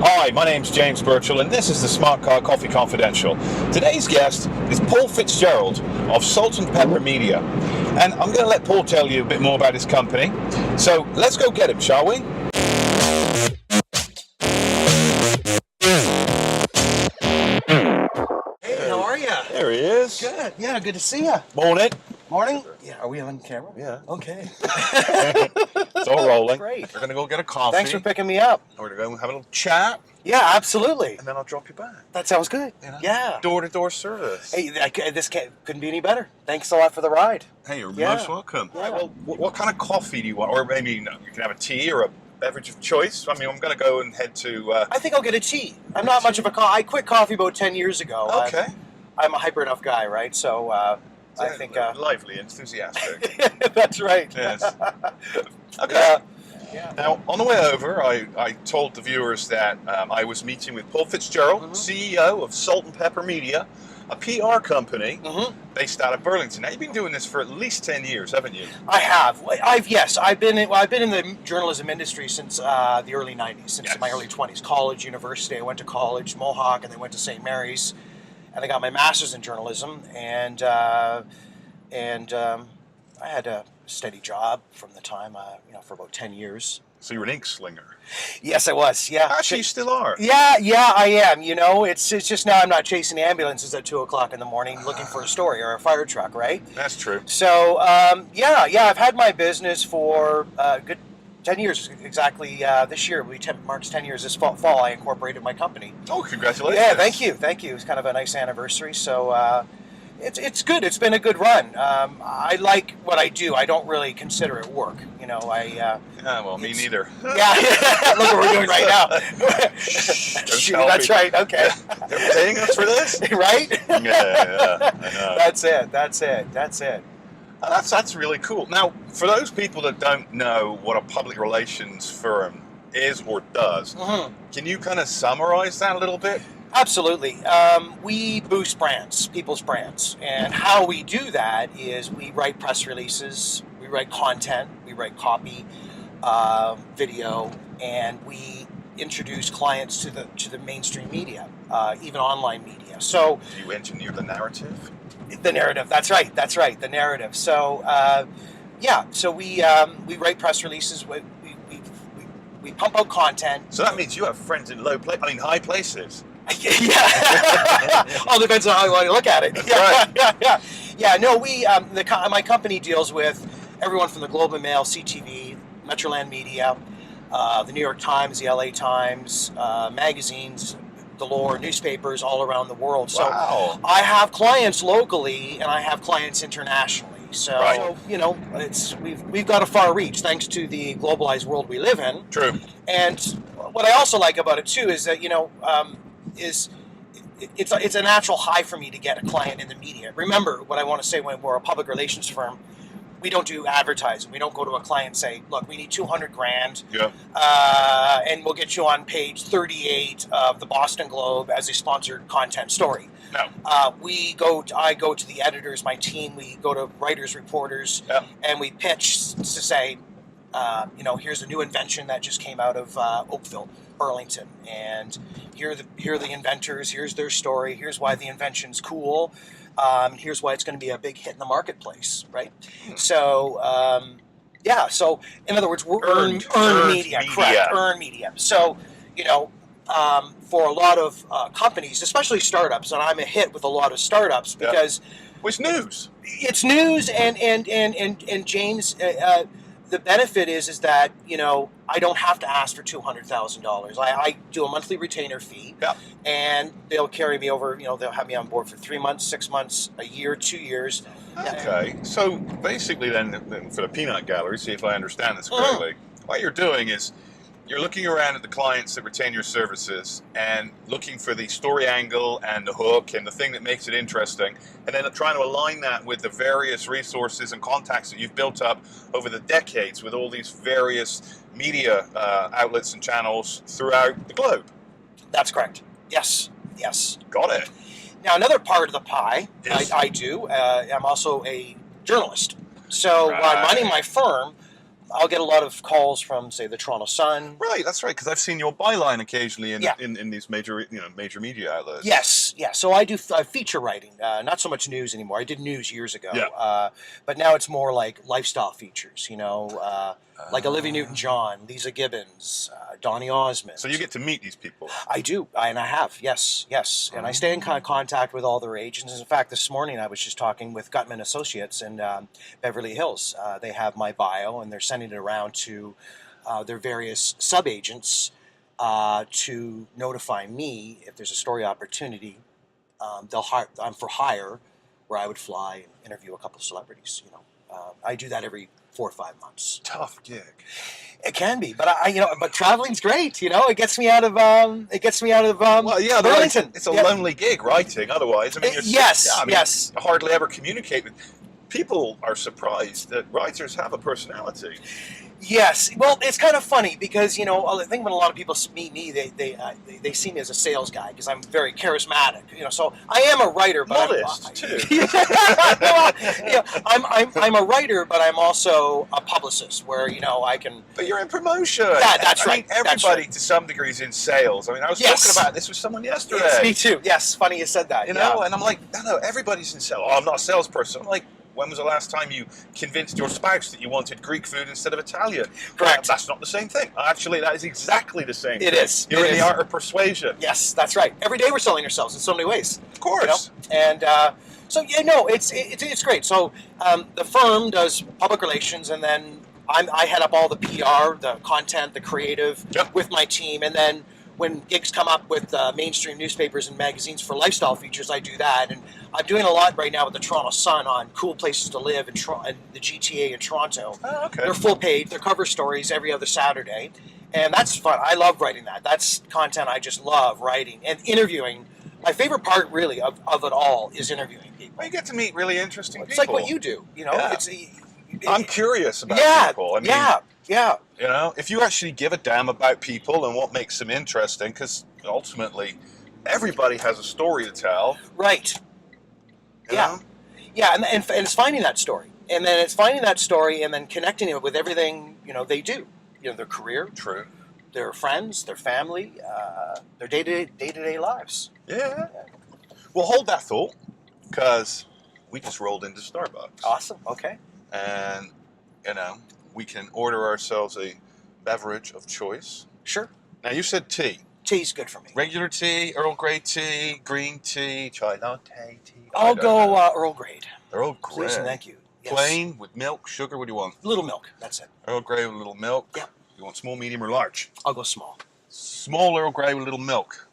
Hi, my name's James Birchall, and this is the Smartcar Coffee Confidential. Today's guest is Paul Fitzgerald of Salt and Pepper Media, and I'm going to let Paul tell you a bit more about his company. So let's go get him, shall we? Hey, how are you? There he is. Good. Yeah, good to see you. Morning. Morning. Yeah, are we on camera? Yeah. Okay. It's all rolling. Great. We're going to go get a coffee. Thanks for picking me up. We're going to go have a little chat, Yeah, absolutely. and then I'll drop you back. That sounds good. You know? Yeah. Door-to-door service. Hey, couldn't be any better. Thanks a lot for the ride. Hey, you're Yeah. most welcome. Yeah. Right, well, what kind of coffee do you want? Or maybe you can have a tea or a beverage of choice. I mean, I'm going to go and head to... I think I'll get a tea. I'm not much of a I quit coffee about 10 years ago. Okay. I'm a hyper enough guy, right? So I think... lively, enthusiastic. That's right. Yes. Okay. Yeah. Now, on the way over, I told the viewers that I was meeting with Paul Fitzgerald, CEO of Salt and Pepper Media, a PR company based out of Burlington. Now, you've been doing this for at least 10 years, haven't you? I have. I've been in the journalism industry since the early '90s, since my early 20s. College, university. I went to college, Mohawk, and then went to St. Mary's, and I got my master's in journalism. And I had a steady job from the time, for about 10 years. So you're an ink slinger. Yes, I was. Yeah. Actually, you still are. Yeah, I am. It's just now I'm not chasing ambulances at 2:00 in the morning looking for a story or a fire truck, right? That's true. So, I've had my business for a good 10 years exactly. This year marks 10 years. This fall, I incorporated my company. Oh, congratulations. Yeah, thank you. It's kind of a nice anniversary. So, it's good. It's been a good run. I like what I do. I don't really consider it work. Me neither. Yeah, look what we're doing right now. Shoot, that's right. Okay. They're paying us for this? Right? Yeah, I know. That's it. That's really cool. Now, for those people that don't know what a public relations firm is or does, can you kind of summarize that a little bit? Absolutely. We boost brands, people's brands. And how we do that is we write press releases, we write content, we write copy, video, and we introduce clients to the mainstream media, even online media. So Do you engineer the narrative? the narrative, that's right, the narrative. So, so we write press releases, we pump out content. So that means you have friends in high places. Yeah. All depends on how you want to look at it. That's right. Yeah. No, my company deals with everyone from the Globe and Mail, CTV, Metroland Media, the New York Times, the LA Times, magazines, galore, newspapers all around the world. So Wow. I have clients locally and I have clients internationally. So, Right. we've got a far reach thanks to the globalized world we live in. True. And what I also like about it too is that it's a natural high for me to get a client in the media. Remember what I want to say, when we're a public relations firm, we don't do advertising. We don't go to a client and say, look, we need 200 grand, and we'll get you on page 38 of the Boston Globe as a sponsored content story. No. I go to the editors, my team, we go to writers, reporters, and we pitch to say, here's a new invention that just came out of Oakville, Burlington, and here are the inventors, here's their story, here's why the invention's cool, here's why it's going to be a big hit in the marketplace, right? So, so in other words, we're earned media, correct, earned media. So, for a lot of companies, especially startups, and I'm a hit with a lot of startups because it's news. It's news, and James, the benefit is that I don't have to ask for $200,000. I do a monthly retainer fee, and they'll carry me over. They'll have me on board for 3 months, 6 months, a year, 2 years. Okay, so basically, then for the peanut gallery, see if I understand this correctly, what you're doing is you're looking around at the clients that retain your services and looking for the story angle and the hook and the thing that makes it interesting, and then trying to align that with the various resources and contacts that you've built up over the decades with all these various media outlets and channels throughout the globe. That's correct. Yes. Got it. Now, another part of the pie I'm also a journalist. So while I'm running my firm, I'll get a lot of calls from, say, the Toronto Sun. Right, that's right. Because I've seen your byline occasionally Yeah. in these major media outlets. Yes, yeah. So I do feature writing, not so much news anymore. I did news years ago, Yeah. but now it's more like lifestyle features. Like Olivia Newton-John, Lisa Gibbons, Donny Osmond. So you get to meet these people. I do, and I have, yes, and I stay in contact with all their agents. In fact, this morning I was just talking with Gutman Associates in Beverly Hills. They have my bio, and they're sending it around to their various sub-agents to notify me if there's a story opportunity. I'm for hire, where I would fly and interview a couple of celebrities. I do that every 4 or 5 months. Tough gig. It can be, but but traveling's great. It gets me out of Well, yeah, Burlington. it's a lonely gig writing. Otherwise, I mean, yes. I hardly ever communicate with people. Are surprised that writers have a personality. Yes, well, it's kind of funny because I think when a lot of people meet me, they see me as a sales guy because I'm very charismatic. So I am a writer, but modest too. I'm a writer, but I'm also a publicist where I can. But you're in promotion. Yeah, that's right. I mean, everybody to some degree is in sales. I mean, I was talking about this with someone yesterday. Yes, me too. Yes, funny you said that. And I'm like, no, everybody's in sales. Oh, I'm not a salesperson. I'm like, when was the last time you convinced your spouse that you wanted Greek food instead of Italian? Correct. That's not the same thing. Actually, that is exactly the same thing. It is. You're in the art of persuasion. Yes, that's right. Every day we're selling ourselves in so many ways. Of course. And so, it's great. So the firm does public relations, and then I head up all the PR, the content, the creative with my team. And then when gigs come up with mainstream newspapers and magazines for lifestyle features, I do that. And I'm doing a lot right now with the Toronto Sun on cool places to live in the GTA in Toronto. Oh, okay. They're full page. They're cover stories every other Saturday. And that's fun. I love writing that. That's content I just love writing. And interviewing. My favorite part, really, of it all is interviewing people. Well, you get to meet really interesting people. It's like what you do. Yeah. I'm curious about people. I mean, yeah. If you actually give a damn about people and what makes them interesting, because ultimately, everybody has a story to tell. Right. You know? Yeah, and it's finding that story. And then it's finding that story and then connecting it with everything, they do. Their career. True. Their friends, their family, their day-to-day lives. Yeah. Well, hold that thought, because we just rolled into Starbucks. Awesome. Okay. And, we can order ourselves a beverage of choice. Sure. Now, you said tea. Tea's good for me. Regular tea, Earl Grey tea, green tea, chai latte tea. I'll go Earl Grey. Earl Grey. Please and thank you. Yes. Plain with milk, sugar. What do you want? Little milk. That's it. Earl Grey with a little milk. Yeah. You want small, medium, or large? I'll go small. Small Earl Grey with a little milk.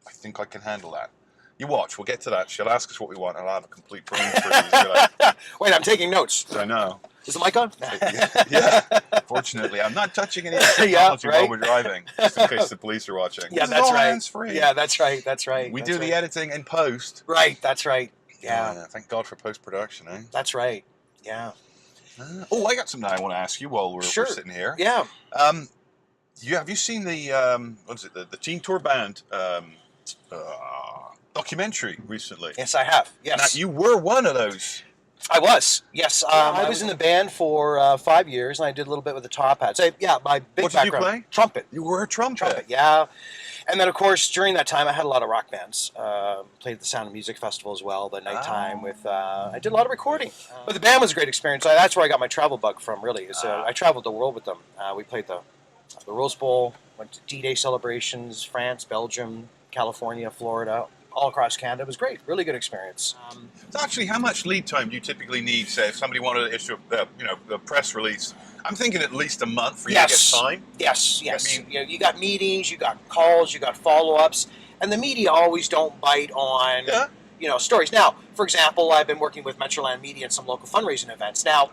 I think I can handle that. You watch. We'll get to that. She'll ask us what we want, and I'll have a complete brain freeze. Wait, I'm taking notes. I know. Is the mic on? Yeah. Fortunately, I'm not touching any technology while we're driving, just in case the police are watching. Yeah, this that's is all right. hands-free. Yeah, that's right. That's right. We do the editing in post. Right. That's right. Yeah. Thank God for post-production, eh? That's right. Yeah. I got something I want to ask you while we're sitting here. Yeah. Have you seen the the Teen Tour Band documentary recently? Yes, I have. Yes. Now, you were one of those. I was. Yes. I was in the band for 5 years, and I did a little bit with the Top Hats. My big What did background. you play? Trumpet. You were a trumpet. Yeah. And then, of course, during that time, I had a lot of rock bands. Played at the Sound of Music Festival as well, the nighttime with. I did a lot of recording. But the band was a great experience. That's where I got my travel bug from, really. I traveled the world with them. We played the Rose Bowl, went to D-Day celebrations, France, Belgium, California, Florida, all across Canada. It was great. Really good experience. So actually, how much lead time do you typically need, say, if somebody wanted to issue a press release? I'm thinking at least a month for you to get time. Yes. I mean, you got meetings, you got calls, you got follow-ups, and the media always don't bite on stories. Now, for example, I've been working with Metroland Media and some local fundraising events. Now,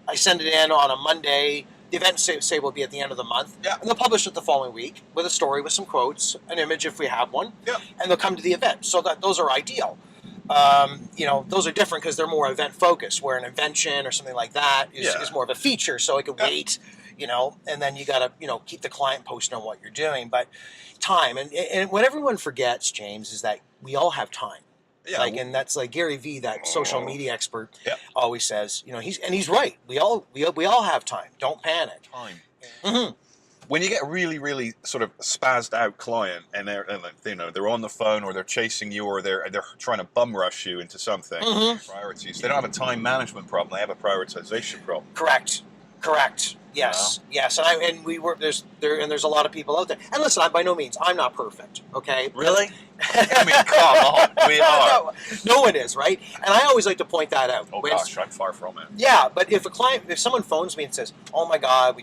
I send it in on a Monday. The event say will be at the end of the month, and they'll publish it the following week with a story with some quotes, an image if we have one, and they'll come to the event. So those are ideal. Those are different because they're more event focused, where an invention or something like that is more of a feature, so it can wait, and then you got to, keep the client posted on what you're doing. But time, and what everyone forgets, James, is that we all have time. Yeah, Like, and that's like Gary Vee, that social media expert, yeah. always says, you know, he's right. We all have time. Don't panic. Time. Mm-hmm. When you get a really, really sort of spazzed out client, and they're on the phone, or they're chasing you, or they're trying to bum rush you into something, priorities. They don't have a time management problem. They have a prioritization problem. Correct. Yes, yes, and there's a lot of people out there. And listen, by no means I'm not perfect. Okay, Really? I mean, come on, we are. No one is, right? And I always like to point that out. Oh gosh, I'm far from it. Yeah, but if someone phones me and says, "Oh my God,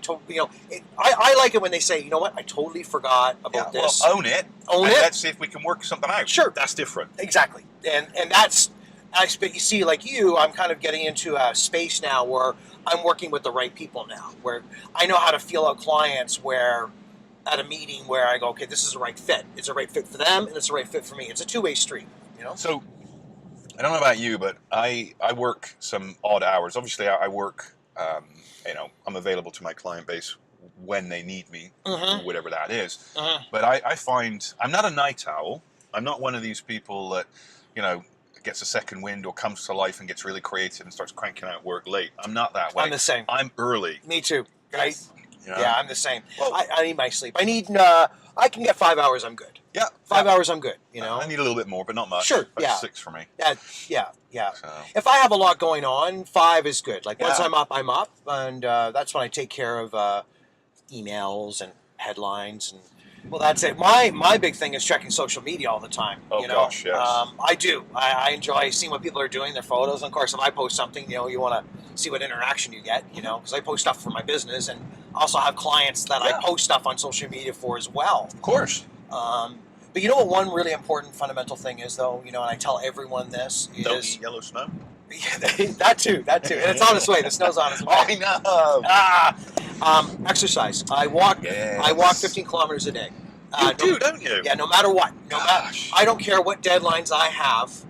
I like it when they say, "You know what? I totally forgot about this." Well, own it. Let's see if we can work something out. Sure, that's different. Exactly, and that's. You see, like you, I'm kind of getting into a space now where I'm working with the right people now, where I know how to feel out clients where at a meeting where I go, okay, this is a right fit. It's a right fit for them, and it's a right fit for me. It's a two-way street, you know? So, I don't know about you, but I work some odd hours. Obviously, I work, I'm available to my client base when they need me, whatever that is. But I find, I'm not a night owl. I'm not one of these people that, gets a second wind or comes to life and gets really creative and starts cranking out work late. I'm not that way. I'm the same. I'm early. Me too. Right? You know? Yeah, I'm the same. Well, I need my sleep. I can get 5 hours. I'm good. Yeah, 5 hours. I'm good. You know, I need a little bit more, but not much. Sure. About 6 for me. Yeah. So. If I have a lot going on, 5 is good. Like once I'm up, and that's when I take care of emails and headlines and. Well, that's it. My big thing is checking social media all the time. Oh, gosh, yes. I do. I enjoy seeing what people are doing, their photos. And of course, if I post something, you want to see what interaction you get, because I post stuff for my business and also have clients that I post stuff on social media for as well. Of course. But you know what one really important fundamental thing is, though, and I tell everyone this is... Don't eat yellow snow? that too. And it's on its way. The snow's on its way. I know. Exercise. I walk 15 kilometers a day. Don't you? Yeah, no matter what. I don't care what deadlines I have.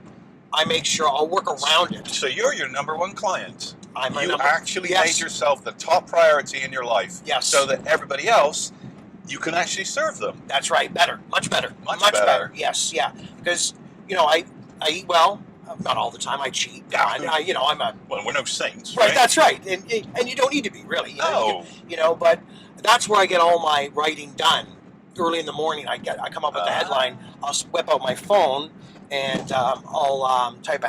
I make sure I'll work around it. So you're your number one client. You actually yes. made yourself the top priority in your life. Yes. So that everybody else, you can actually serve them. That's right. Better. Much better. Much better. Yes. Yeah. Because, I eat well. Not all the time. I cheat. Yeah. I'm a... Well, we're no saints, right? That's right. And you don't need to be, really. No. But that's where I get all my writing done. Early in the morning, I come up with the headline. I'll whip out my phone and I'll type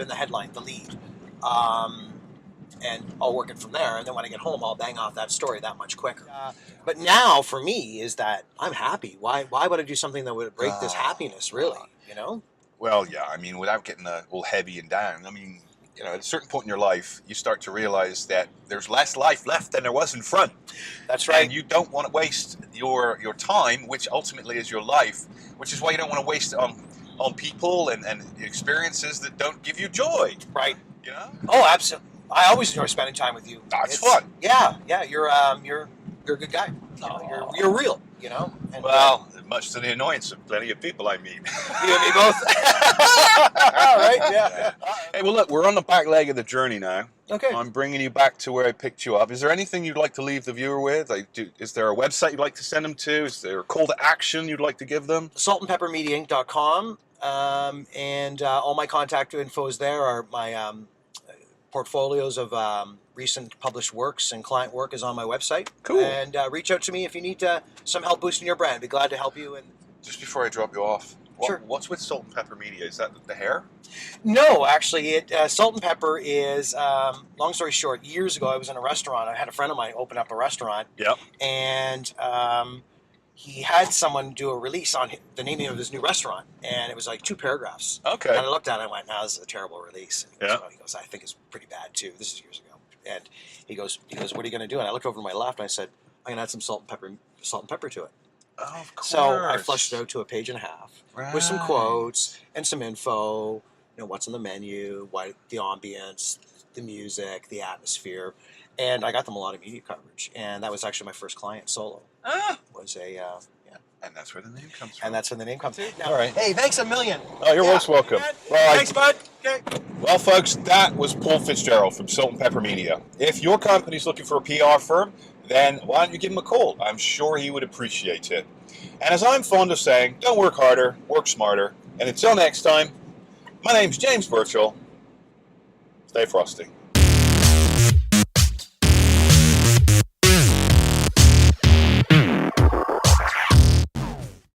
in the headline, the lead, and I'll work it from there. And then when I get home, I'll bang off that story that much quicker. But now, for me, is that I'm happy. Why would I do something that would break this happiness? Really, Well, yeah. I mean, without getting all heavy and down. I mean, at a certain point in your life, you start to realize that there's less life left than there was in front. That's right. And you don't want to waste your time, which ultimately is your life, which is why you don't want to waste it on people and experiences that don't give you joy. Right. Oh, absolutely. I always enjoy spending time with you. It's fun. Yeah. You're a good guy. You're real. And, much to the annoyance of plenty of people I meet. You and me both. All right, yeah. Hey, well, look, we're on the back leg of the journey now. Okay. I'm bringing you back to where I picked you up. Is there anything you'd like to leave the viewer with? Is there a website you'd like to send them to? Is there a call to action you'd like to give them? saltandpeppermediainc.com, and all my contact info is there. Are my portfolios of recent published works and client work is on my website. Cool. And reach out to me if you need some help boosting your brand. I'd be glad to help you. And just before I drop you off, sure. What's with Salt and Pepper Media? Is that the hair? No, actually, Salt and Pepper is, long story short, years ago I was in a restaurant. I had a friend of mine open up a restaurant. Yep. And he had someone do a release on the naming of his new restaurant, and it was like 2 paragraphs. Okay. And I looked at it and went, "No, this is a terrible release." And he goes, "I think it's pretty bad too." This is years ago. And he goes, "What are you going to do?" And I looked over to my left and I said, "I'm going to add some salt and pepper to it." Oh, of course. So I flushed it out to a page and a half with some quotes and some info. What's on the menu, the ambience, the music, the atmosphere, and I got them a lot of media coverage. And that was actually my first client solo. Was a And that's where the name comes from. And that's when the name comes from. All right. Hey, thanks a million. Oh, you're most welcome. Thanks, bud. Okay. Well, folks, that was Paul Fitzgerald from Salt and Pepper Media. If your company's looking for a PR firm, then why don't you give him a call? I'm sure he would appreciate it. And as I'm fond of saying, don't work harder, work smarter. And until next time, My name's James Birchall. Stay frosty.